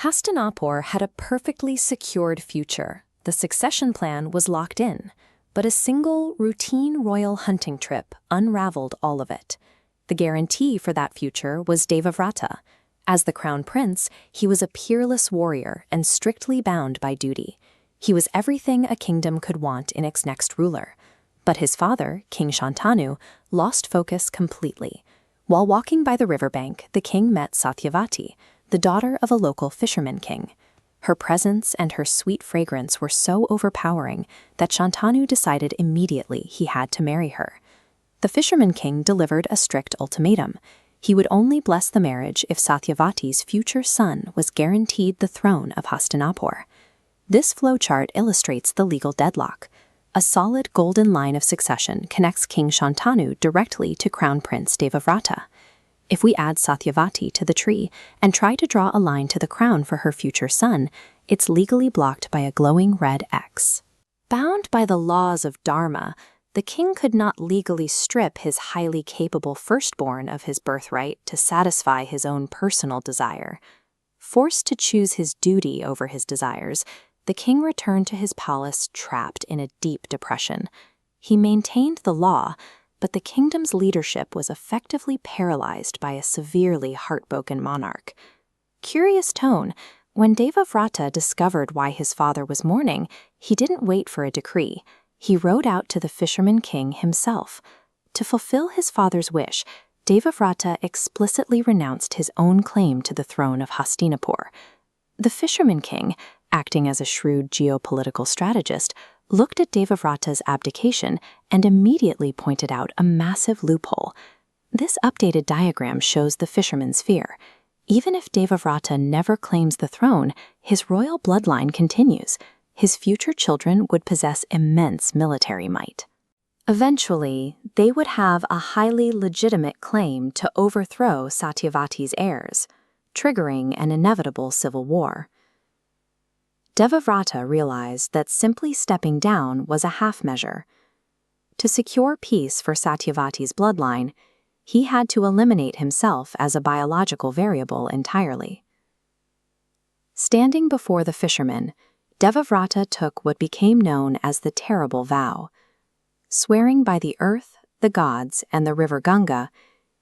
Hastinapur had a perfectly secured future. The succession plan was locked in, but a single, routine royal hunting trip unraveled all of it. The guarantee for that future was Devavrata. As the crown prince, he was a peerless warrior and strictly bound by duty. He was everything a kingdom could want in its next ruler. But his father, King Shantanu, lost focus completely. While walking by the riverbank, the king met Satyavati, the daughter of a local fisherman king. Her presence and her sweet fragrance were so overpowering that Shantanu decided immediately he had to marry her. The fisherman king delivered a strict ultimatum. He would only bless the marriage if Satyavati's future son was guaranteed the throne of Hastinapur. This flowchart illustrates the legal deadlock. A solid golden line of succession connects King Shantanu directly to Crown Prince Devavrata. If we add Satyavati to the tree and try to draw a line to the crown for her future son, it's legally blocked by a glowing red X. Bound by the laws of Dharma, the king could not legally strip his highly capable firstborn of his birthright to satisfy his own personal desire. Forced to choose his duty over his desires, the king returned to his palace trapped in a deep depression. He maintained the law, but the kingdom's leadership was effectively paralyzed by a severely heartbroken monarch. Curious tone, when Devavrata discovered why his father was mourning, he didn't wait for a decree. He rode out to the fisherman king himself. To fulfill his father's wish, Devavrata explicitly renounced his own claim to the throne of Hastinapur. The fisherman king, acting as a shrewd geopolitical strategist, looked at Devavrata's abdication and immediately pointed out a massive loophole. This updated diagram shows the fisherman's fear. Even if Devavrata never claims the throne, his royal bloodline continues. His future children would possess immense military might. Eventually, they would have a highly legitimate claim to overthrow Satyavati's heirs, triggering an inevitable civil war. Devavrata realized that simply stepping down was a half measure. To secure peace for Satyavati's bloodline, he had to eliminate himself as a biological variable entirely. Standing before the fisherman, Devavrata took what became known as the terrible vow. Swearing by the earth, the gods, and the river Ganga,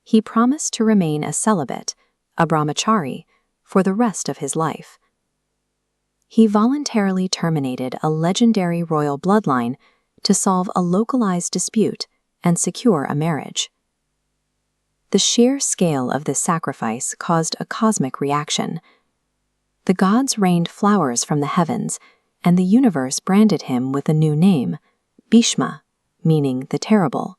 he promised to remain a celibate, a brahmachari, for the rest of his life. He voluntarily terminated a legendary royal bloodline to solve a localized dispute and secure a marriage. The sheer scale of this sacrifice caused a cosmic reaction. The gods rained flowers from the heavens, and the universe branded him with a new name, Bhishma, meaning the terrible.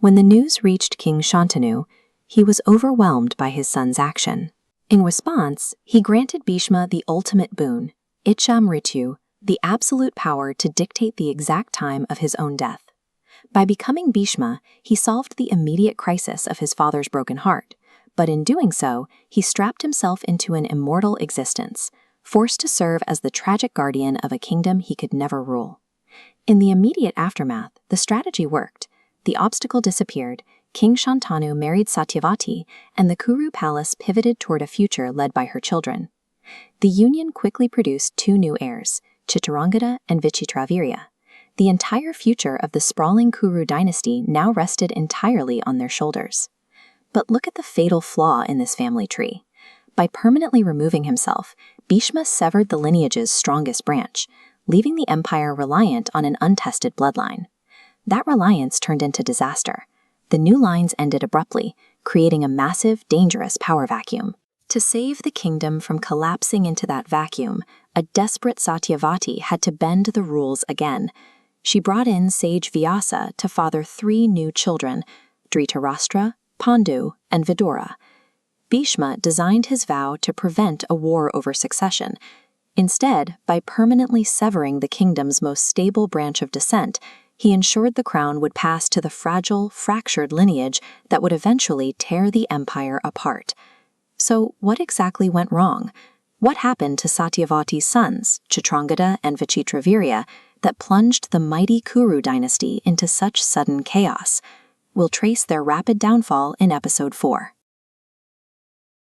When the news reached King Shantanu, he was overwhelmed by his son's action. In response, he granted Bhishma the ultimate boon, Ichha Mrityu, the absolute power to dictate the exact time of his own death. By becoming Bhishma, he solved the immediate crisis of his father's broken heart, but in doing so, he strapped himself into an immortal existence, forced to serve as the tragic guardian of a kingdom he could never rule. In the immediate aftermath, the strategy worked. The obstacle disappeared, King Shantanu married Satyavati, and the Kuru palace pivoted toward a future led by her children. The union quickly produced two new heirs, Chitrangada and Vichitravirya. The entire future of the sprawling Kuru dynasty now rested entirely on their shoulders. But look at the fatal flaw in this family tree. By permanently removing himself, Bhishma severed the lineage's strongest branch, leaving the empire reliant on an untested bloodline. That reliance turned into disaster. The new lines ended abruptly, creating a massive, dangerous power vacuum. To save the kingdom from collapsing into that vacuum, a desperate Satyavati had to bend the rules again. She brought in sage Vyasa to father 3 new children, Dhritarashtra, Pandu, and Vidura. Bhishma designed his vow to prevent a war over succession. Instead, by permanently severing the kingdom's most stable branch of descent, he ensured the crown would pass to the fragile, fractured lineage that would eventually tear the empire apart. So what exactly went wrong? What happened to Satyavati's sons, Chitrangada and Vichitravirya, that plunged the mighty Kuru dynasty into such sudden chaos? We'll trace their rapid downfall in episode 4.